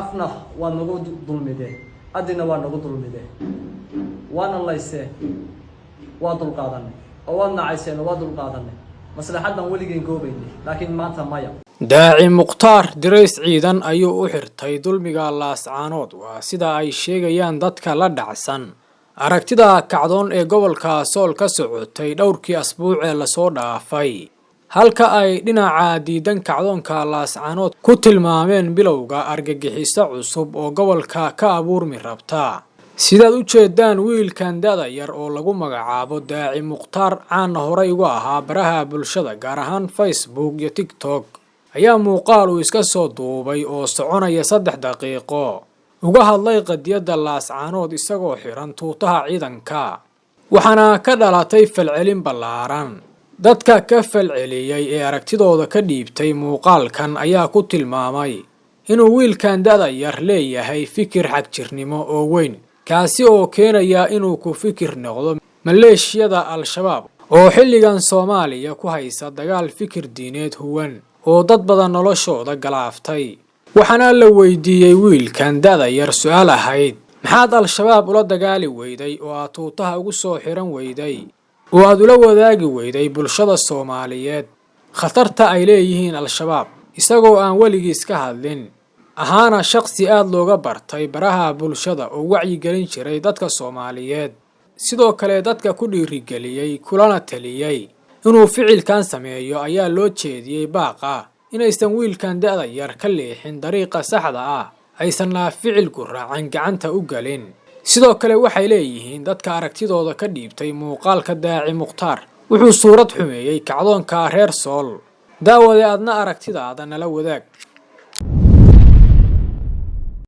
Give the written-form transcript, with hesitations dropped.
afna waa nagu dulmideen adina waa nagu dulmideen waana laysee waa dulqaadanay oo waa nacayseen waa dulqaadanay maslaxadan waligeen goobaynay laakiin maanta maya daaci mukhtaar dirays ciidan ayuu u xirtay dulmiga laascaanood waa sida ay sheegayaan dadka la dhacsan aragtida kacdoon ee gobolka Sool ka socotay dhowrkii asbuuc ee la soo dhaafay halka ay dhinaca diidan kacdoonka laascaanood ku tilmaameen bilowga argagixiso cusub oo gobolka ka abuurmi rabta sidaad u jeedaan wiilkan da'da yar oo lagu magacaabo daaci mukhtaar caan hore uga ahaa baraha bulshada gaar ahaan Facebook iyo TikTok ayaa muuqaal uu iska soo duubay oo soconaya 3 daqiiqo uga hadlay qadiyada laascaanood isagoo xiran tuutaha ciidanka waxaana ka dhalatay falcelin ballaaran dadka ka falceliyay ee aragtidooda ka dhiibtay muuqaalkan ayaa ku tilmaamay inuu wiilkan da'da yar leeyahay fikir xagjirnimo oo weyn kaasi oo keenaya inuu ku fikir noqdo maleeshiyada al-shabaab oo xilligan Soomaaliya ku haysa dagaal fikir diineed huwan oo dad badan noloshooda galaaftay waxaana la weydiiyay wiilkan da'da yar su'aal ahayd maxaad al-shabaab ula dagaali weyday oo aad tuutaha ugu soo xiran weyday oo aad ula wadaagi weyday bulshada Soomaaliyeed khatarta ay leeyihiin al-shabaab isagoo aan weligiis ka hadlin ahaana shakhsi aad looga bartay baraha bulshada oo wacyi gelin jiray dadka Soomaaliyeed sidoo kale dadka ku dhiirigeliyay kulana taliyay inuu ficilkan sameeyo ayaa loo jeediyay baaqa inaysan wiilkan da'da yar ka leexin dariiqa saxda ah aysan la ficil ku raacan gacanta u galin sidoo kale waxay leeyihiin dadka aragtidooda ka dhiibtay muuqaalka daaci mukhtaar wuxuu suurad xumeeyay kacdoonka reer Sool daawade adna aragtidaada nala wadaag